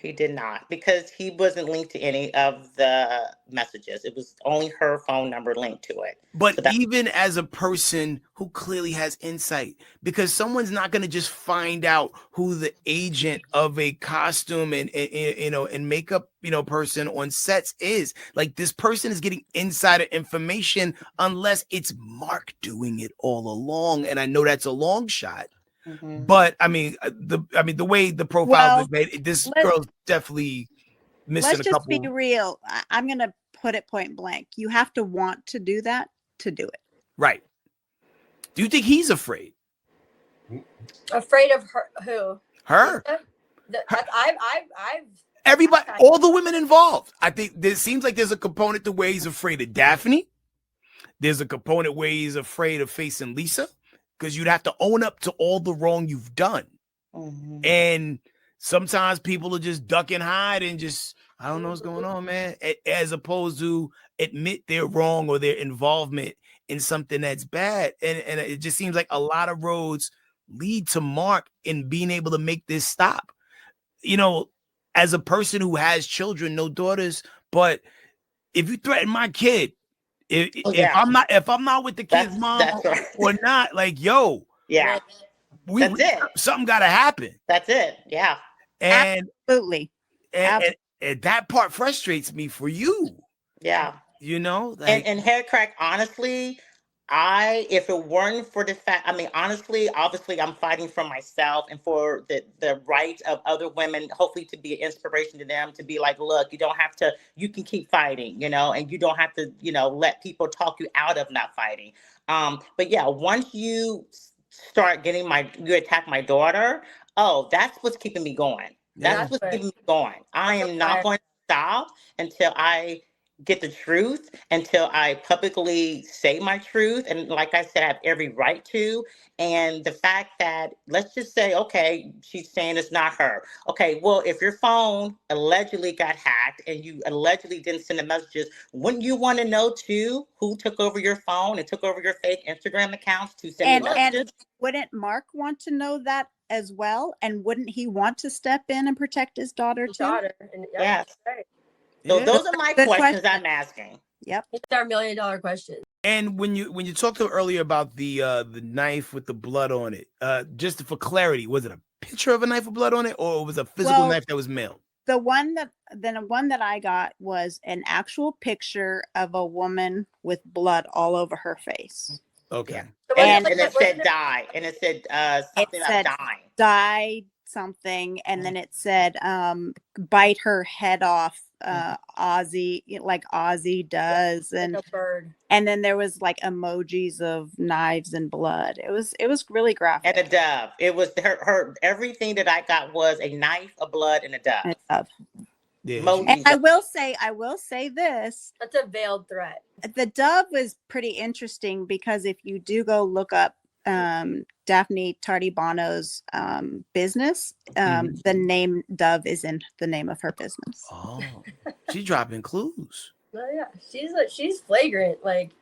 Speaker 5: He did not, because he wasn't linked to any of the messages. It was only her phone number linked to it.
Speaker 4: But so even as a person who clearly has insight, because someone's not going to just find out who the agent of a costume and and makeup person on sets is. Like, this person is getting insider information unless it's Mark doing it all along. And I know that's a long shot. Mm-hmm. But I mean the way the profile is made, this girl's definitely missing a couple.
Speaker 1: Let's just be real. I'm going to put it point blank. You have to want to do that to do it.
Speaker 4: Right. Do you think he's afraid?
Speaker 2: Afraid of her? Who?
Speaker 4: Her.
Speaker 2: I've
Speaker 4: everybody, all the women involved. I think there seems like there's a component to where he's afraid of Daphne. There's a component where he's afraid of facing Lisa, because you'd have to own up to all the wrong you've done. Mm-hmm. And sometimes people are just duck and hide and just, I don't know what's going on, man, as opposed to admit they're wrong or their involvement in something that's bad. And it just seems like a lot of roads lead to Mark in being able to make this stop. As a person who has children, no daughters, but if you threaten my kid, if I'm not with the kid's mom right. or not, like, yo,
Speaker 5: yeah, that's it.
Speaker 4: Something got to happen.
Speaker 5: That's it. Yeah,
Speaker 1: and absolutely.
Speaker 4: And that part frustrates me for you.
Speaker 5: Yeah,
Speaker 4: like,
Speaker 5: and Headkrack, honestly, if it weren't for the fact, honestly, obviously, I'm fighting for myself and for the rights of other women, hopefully to be an inspiration to them, to be like, look, you can keep fighting, and you don't have to, let people talk you out of not fighting. But yeah, once you start you attack my daughter, that's what's keeping me going. That's what's keeping me going. I am not going to stop until I get the truth, until I publicly say my truth. And like I said, I have every right to. And the fact that, let's just say, okay, she's saying it's not her. Okay, well, if your phone allegedly got hacked and you allegedly didn't send the messages, wouldn't you want to know too who took over your phone and took over your fake Instagram accounts to send the messages?
Speaker 1: And wouldn't Mark want to know that as well? And wouldn't he want to step in and protect his daughter too?
Speaker 5: Yes. Right. So those are my questions I'm asking.
Speaker 1: Yep.
Speaker 2: It's our $1 million question.
Speaker 4: And when you talked earlier about the knife with the blood on it, just for clarity, was it a picture of a knife with blood on it, or it was a physical knife that was mailed?
Speaker 1: The one that I got was an actual picture of a woman with blood all over her face.
Speaker 4: Okay.
Speaker 5: Yeah. And it said die, and it said something about dying.
Speaker 1: Died something, and then it said bite her head off, Ozzy, like Ozzy does, and
Speaker 2: like a bird.
Speaker 1: And then there was like emojis of knives and blood. It was really graphic.
Speaker 5: And a dove. It was her everything that I got was a knife, a blood, and a dove.
Speaker 4: Yeah.
Speaker 1: And I will say this.
Speaker 2: That's a veiled threat.
Speaker 1: The dove was pretty interesting, because if you do go look up Daphne Tardibano's business, the name Dove is in the name of her business.
Speaker 4: Oh, she's dropping clues.
Speaker 2: Well, yeah, she's flagrant. Like,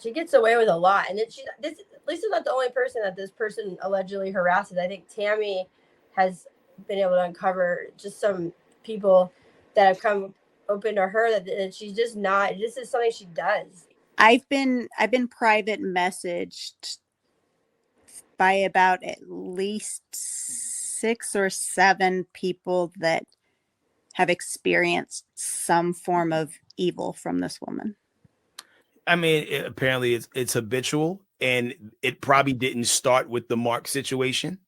Speaker 2: she gets away with a lot, and Lisa's not the only person that this person allegedly harasses. I think Tamme has been able to uncover just some people that have come open to her that she's just not. This is something she does.
Speaker 1: I've been private messaged by about at least 6 or 7 people that have experienced some form of evil from this woman.
Speaker 4: I mean, apparently it's habitual, and it probably didn't start with the Mark situation.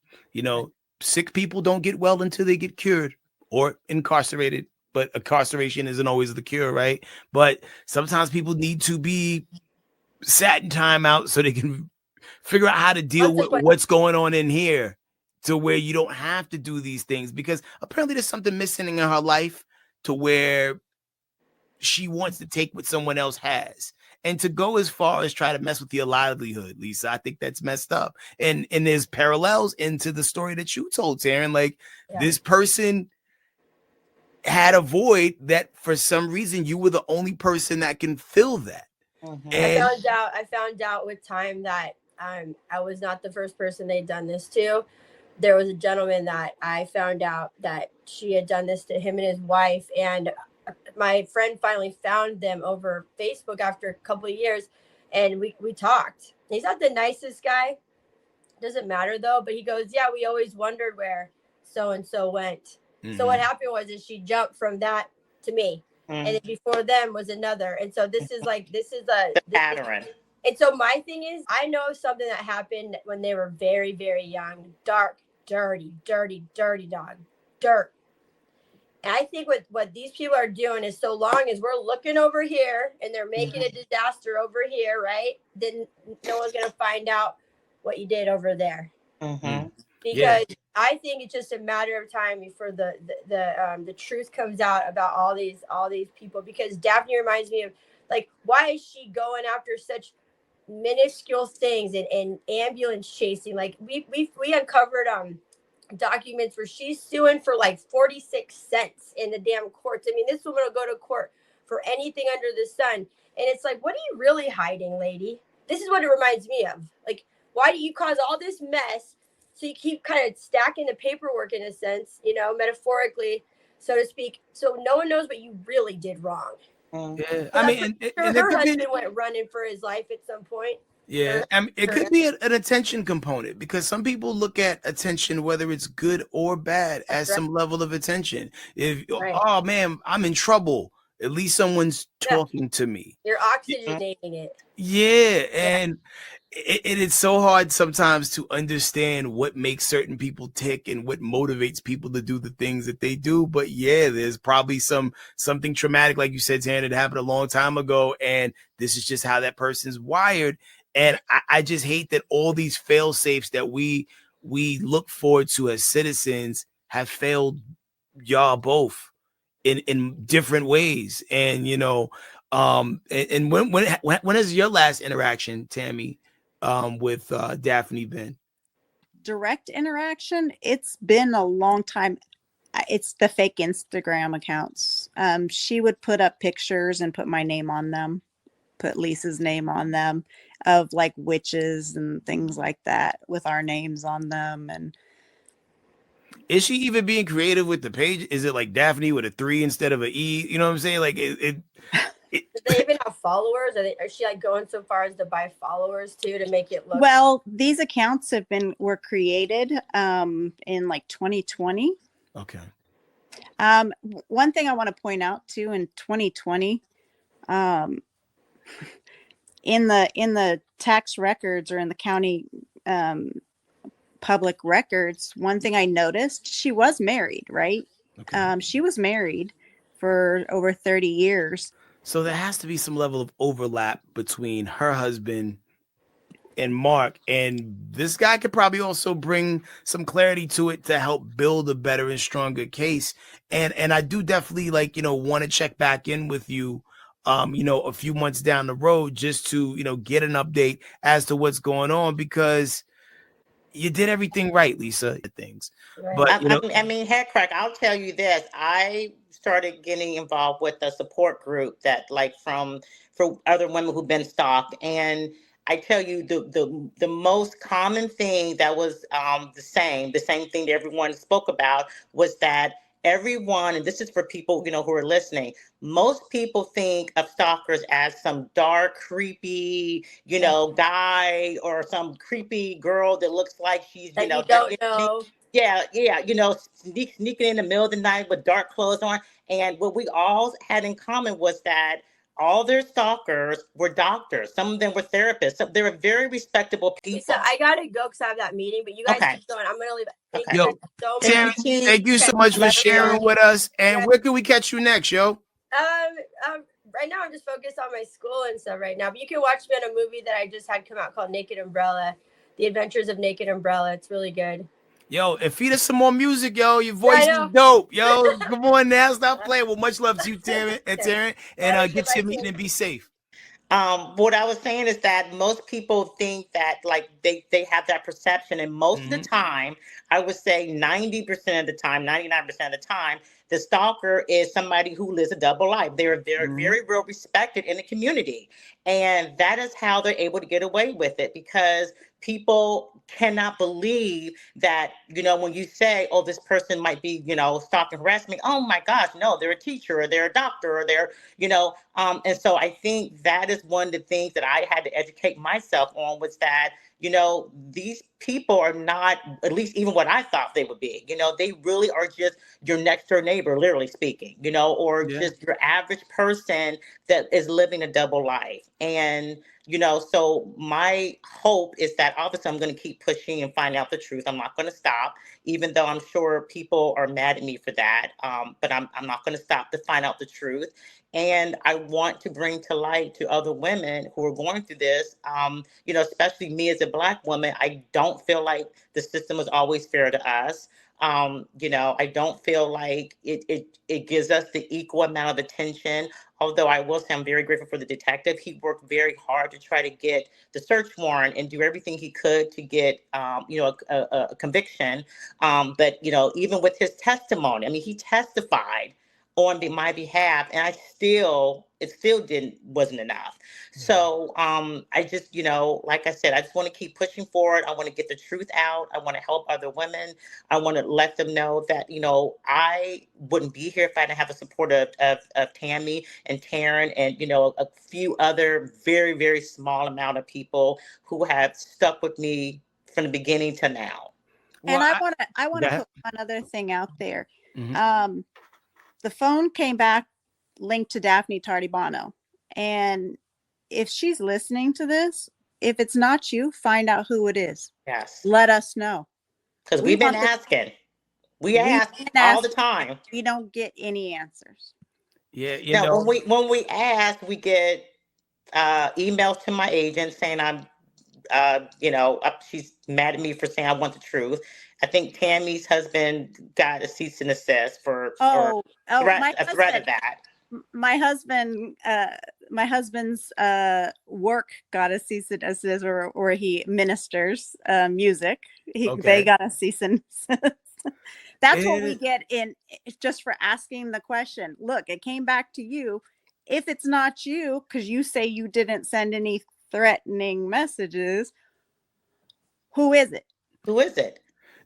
Speaker 4: Sick people don't get well until they get cured or incarcerated, but incarceration isn't always the cure, right? But sometimes people need to be sat in time out so they can figure out how to deal with what's going on in here, to where you don't have to do these things, because apparently there's something missing in her life to where she wants to take what someone else has. and to go as far as try to mess with your livelihood, Lisa, I think that's messed up. And there's parallels into the story that you told, Taryn. Like this person had a void that for some reason you were the only person that can fill that.
Speaker 5: Mm-hmm.
Speaker 2: I found out with time that I was not the first person they'd done this to. There was a gentleman that I found out that she had done this to him and his wife, and my friend finally found them over Facebook after a couple of years, and we talked. He's not the nicest guy. Doesn't matter though, but he goes, yeah, we always wondered where so and so went. Mm-hmm. So what happened was she jumped from that to me. Mm-hmm. And then before them was another. And so this is a
Speaker 5: pattern.
Speaker 2: And so my thing is, I know something that happened when they were very, very young. Dark, dirty dog. Dirt. And I think what these people are doing is, so long as we're looking over here and they're making a disaster over here, right? Then no one's going to find out what you did over there. Mm-hmm. Because I think it's just a matter of time before the truth comes out about all these people. Because Daphne reminds me of, like, why is she going after such minuscule things and ambulance chasing? Like we uncovered documents where she's suing for like 46 cents in the damn courts. I mean, this woman will go to court for anything under the sun. And it's like, what are you really hiding, lady? This is what it reminds me of. Like, why do you cause all this mess? So you keep kind of stacking the paperwork in a sense, metaphorically, so to speak. So no one knows what you really did wrong.
Speaker 4: Yeah, I mean,
Speaker 2: her husband went running for his life at some point.
Speaker 4: Yeah, I mean, it could be an attention component, because some people look at attention, whether it's good or bad, as some level of attention. Oh man, I'm in trouble, at least someone's talking to me.
Speaker 2: You're oxygenating it.
Speaker 4: Yeah, and it is so hard sometimes to understand what makes certain people tick and what motivates people to do the things that they do. But yeah, there's probably something traumatic, like you said, Tana, that happened a long time ago, and this is just how that person's wired. And I just hate that all these fail safes that we look forward to as citizens have failed y'all both in different ways. And and when is your last interaction, Tammy, with Daphne been?
Speaker 1: Direct interaction? It's been a long time. It's the fake Instagram accounts. She would put up pictures and put my name on them, put Lisa's name on them, of like witches and things like that with our names on them. And
Speaker 4: is she even being creative with the page? Is it like Daphne with a 3 instead of an E? You know what I'm saying? Like it
Speaker 2: do they even have followers? Are she like going so far as to buy followers too to make it look?
Speaker 1: Well, these accounts were created in like 2020.
Speaker 4: Okay.
Speaker 1: One thing I want to point out too, in 2020, in the tax records or in the county public records, one thing I noticed, she was married, right? Okay. She was married for over 30 years.
Speaker 4: So there has to be some level of overlap between her husband and Mark, and this guy could probably also bring some clarity to it to help build a better and stronger case. And I do definitely want to check back in with you a few months down the road just to get an update as to what's going on, because you did everything right, Lisa. Things,
Speaker 5: right. But I mean, Headkrack, I'll tell you this: I started getting involved with a support group that, for other women who've been stalked, and I tell you, the most common thing that was the same thing that everyone spoke about was that everyone, and this is for people who are listening, most people think of stalkers as some dark, creepy, guy, or some creepy girl that looks like she's
Speaker 2: don't know.
Speaker 5: Sneaking in the middle of the night with dark clothes on. And what we all had in common was that all their stalkers were doctors. Some of them were therapists. So they were very respectable people.
Speaker 2: So I gotta go because I have that meeting, but you guys keep going. I'm gonna leave. Thank you so much.
Speaker 4: Thank you so much for sharing with us. And where can we catch you next, yo?
Speaker 2: Right now I'm just focused on my school and stuff right now. But you can watch me on a movie that I just had come out called Naked Umbrella, The Adventures of Naked Umbrella. It's really good.
Speaker 4: Yo, and feed us some more music, yo. Your voice is dope, yo. Come on now, stop playing. Well, much love to you, Taryn and Taryn, and get to your meeting and be safe.
Speaker 5: What I was saying is that most people think that like they have that perception, and most of the time, I would say 90% of the time, 99% of the time, the stalker is somebody who lives a double life. They're very, very well respected in the community, and that is how they're able to get away with it because people cannot believe that, when you say, oh, this person might be, stalking, harassing me. Oh my gosh, no, they're a teacher or they're a doctor or they're, and so I think that is one of the things that I had to educate myself on was that, these people are not, at least even what I thought they would be, they really are just your next door neighbor, literally speaking, or just your average person that is living a double life. And so my hope is that obviously I'm going to keep pushing and find out the truth. I'm not going to stop, even though I'm sure people are mad at me for that. But I'm not going to stop to find out the truth. And I want to bring to light to other women who are going through this, especially me as a Black woman. I don't feel like the system is always fair to us. I don't feel like it gives us the equal amount of attention. Although I will say I'm very grateful for the detective. He worked very hard to try to get the search warrant and do everything he could to get, a conviction. But, even with his testimony, I mean, he testified on my behalf, and it still wasn't enough. So I just, like I said, I just want to keep pushing forward. I want to get the truth out. I want to help other women. I want to let them know that, I wouldn't be here if I didn't have the support of Tamme and Taryn and, a few other very, very small amount of people who have stuck with me from the beginning to now.
Speaker 1: And I want to put one other thing out there. The phone came back linked to Daphne Tardibano. And if she's listening to this, if it's not you, find out who it is.
Speaker 5: Yes.
Speaker 1: Let us know.
Speaker 5: Because we've been asking. We ask all the time.
Speaker 1: We don't get any answers.
Speaker 5: Yeah, when we ask, we get emails to my agent saying I'm, she's mad at me for saying I want the truth. I think Tammy's husband got a cease and desist for a threat of that.
Speaker 1: My husband's work got a cease and desist, or he ministers music. They got a cease and desist. That's what we get in just for asking the question. Look, it came back to you. If it's not you, because you say you didn't send any threatening messages, who is it?
Speaker 5: Who is it?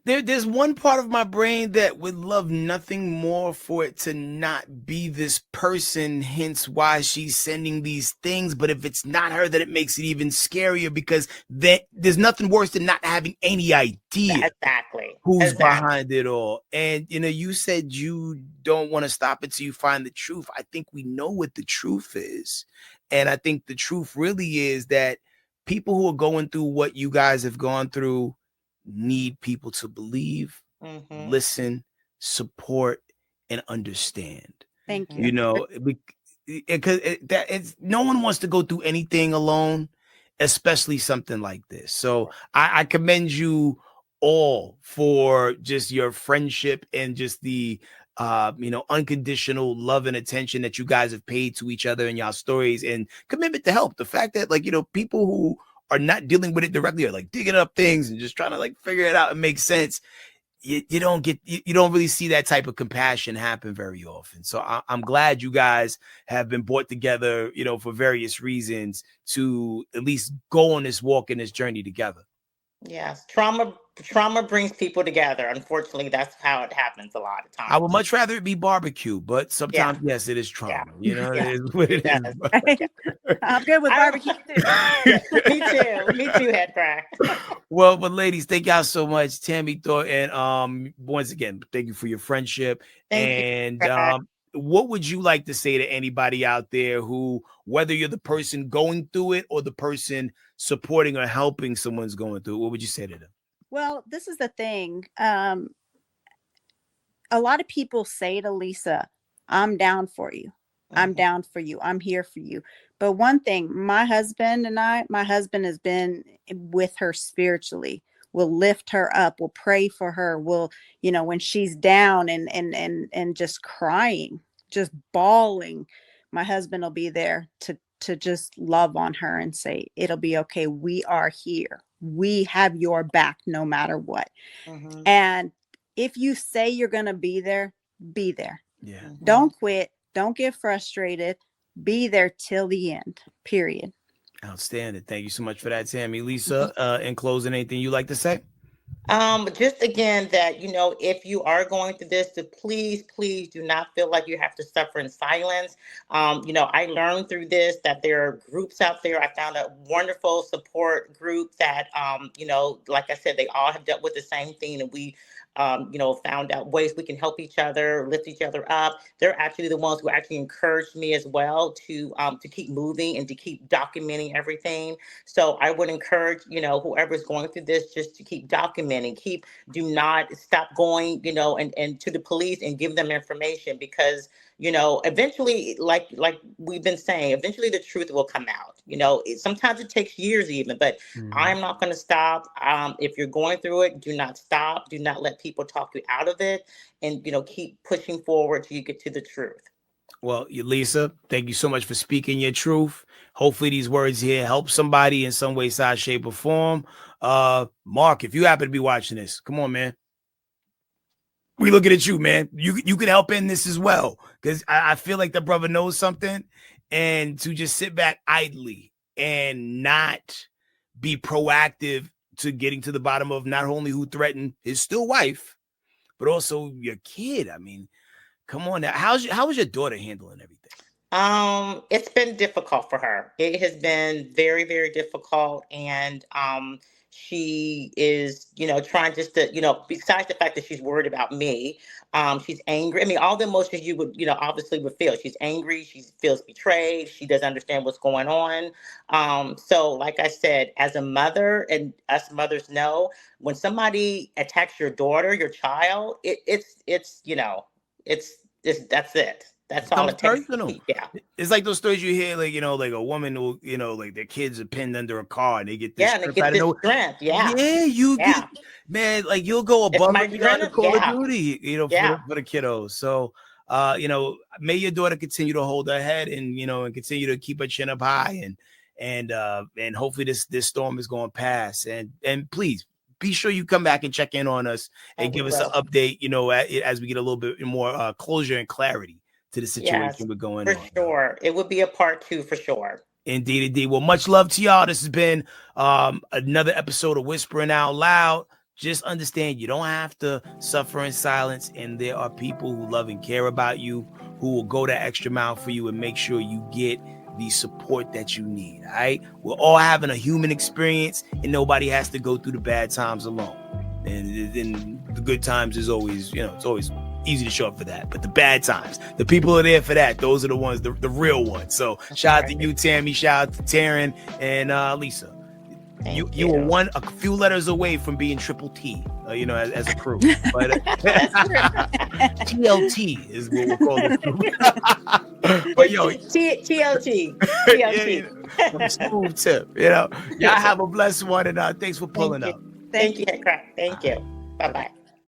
Speaker 4: There's one part of my brain that would love nothing more for it to not be this person, hence why she's sending these things. But if it's not her, then it makes it even scarier because there's nothing worse than not having any idea who's behind it all. And, you said you don't want to stop until you find the truth. I think we know what the truth is. And I think the truth really is that people who are going through what you guys have gone through need people to believe, listen, support, and understand.
Speaker 1: Thank you.
Speaker 4: Because no one wants to go through anything alone, especially something like this. So I commend you all for just your friendship and just the unconditional love and attention that you guys have paid to each other in y'all stories and commitment to help. The fact that people who are not dealing with it directly or digging up things and just trying to figure it out and make sense. You don't really see that type of compassion happen very often. So I'm glad you guys have been brought together, for various reasons to at least go on this walk and this journey together.
Speaker 5: Yes. Trauma brings people together. Unfortunately, that's how it happens a lot of times.
Speaker 4: I would much rather it be barbecue, but sometimes, yes, it is trauma. It is what it is.
Speaker 1: I'm good with barbecue too.
Speaker 5: Me too, Headkrack.
Speaker 4: Well, but ladies, thank y'all so much. Tamme Thornton, once again, thank you for your friendship.
Speaker 5: Thank you.
Speaker 4: What would you like to say to anybody out there who, whether you're the person going through it or the person supporting or helping someone's going through it, what would you say to them?
Speaker 1: Well, this is the thing. A lot of people say to Lisa, I'm down for you. I'm down for you. I'm here for you. But one thing, my husband has been with her spiritually. We'll lift her up. We'll pray for her. We'll, when she's down and just crying, just bawling, my husband will be there to just love on her and say, it'll be okay. We are here. We have your back no matter what.
Speaker 5: Mhm.
Speaker 1: And if you say you're going to be there, be there.
Speaker 4: Yeah.
Speaker 5: Mhm.
Speaker 1: Don't quit. Don't get frustrated. Be there till the end, period.
Speaker 4: Outstanding. Thank you so much for that, Tammy. Lisa, in closing, anything you like to say?
Speaker 5: Just again that, if you are going through this, to please do not feel like you have to suffer in silence. I learned through this that there are groups out there. I found a wonderful support group that, like I said, they all have dealt with the same thing, and we, found out ways we can help each other, lift each other up. They're actually the ones who actually encouraged me as well to keep moving and to keep documenting everything. So I would encourage, whoever's going through this, just to keep documenting, do not stop going, and to the police and give them information, because, eventually, like we've been saying, eventually the truth will come out. Sometimes it takes years even, but I'm not going to stop. If you're going through it, do not stop. Do not let people talk you out of it, and, keep pushing forward till you get to the truth.
Speaker 4: Well, Lisa, thank you so much for speaking your truth. Hopefully these words here help somebody in some way, size, shape, or form. Mark, if you happen to be watching this, come on, man. We looking at you, man. You can help in this as well, because I feel like the brother knows something, and to just sit back idly and not be proactive to getting to the bottom of not only who threatened his still wife, but also your kid. I mean, come on now. How is your daughter handling everything?
Speaker 5: It's been difficult for her. It has been very, very difficult. And she is, trying just to, besides the fact that she's worried about me, she's angry. I mean, all the emotions you would, obviously would feel. She's angry, she feels betrayed, she doesn't understand what's going on. So like I said, as a mother, and us mothers know, when somebody attacks your daughter, your child, it's that's it. That's all
Speaker 4: Becomes
Speaker 5: it takes.
Speaker 4: personal.
Speaker 5: Yeah.
Speaker 4: It's like those stories you hear, like, like a woman who, like their kids are pinned under a car and they get this
Speaker 5: Yeah, and they
Speaker 4: strength
Speaker 5: get
Speaker 4: out of
Speaker 5: this
Speaker 4: nowhere.
Speaker 5: strength. Yeah.
Speaker 4: Yeah, you
Speaker 5: Yeah.
Speaker 4: get, man, like you'll go
Speaker 5: It's
Speaker 4: above
Speaker 5: my
Speaker 4: and beyond the
Speaker 5: adrenaline.
Speaker 4: Call of
Speaker 5: Yeah.
Speaker 4: Duty,
Speaker 5: Yeah.
Speaker 4: for the kiddos. So, may your daughter continue to hold her head and, and continue to keep her chin up high, and hopefully this storm is going to pass. And please be sure you come back and check in on us and give us an update, as we get a little bit more closure and clarity to the situation we're going
Speaker 5: on. For sure. It would be a part 2 for sure.
Speaker 4: Indeed. Well, much love to y'all. This has been another episode of Whispering Out Loud. Just understand you don't have to suffer in silence, and there are people who love and care about you, who will go that extra mile for you and make sure you get the support that you need. All right. We're all having a human experience, and nobody has to go through the bad times alone. And the good times is always, it's always easy to show up for that. But the bad times, the people are there for that. Those are the ones, the real ones. So shout out to you, Tammy. Shout out to Taryn and Lisa. You were a few letters away from being triple T, as a crew. But TLT is what we'll call this group. But yo,
Speaker 5: TLT.
Speaker 4: From smooth tip. Y'all have a blessed one, and thanks for pulling up.
Speaker 5: Thank you, Headkrack. Thank you. Bye-bye.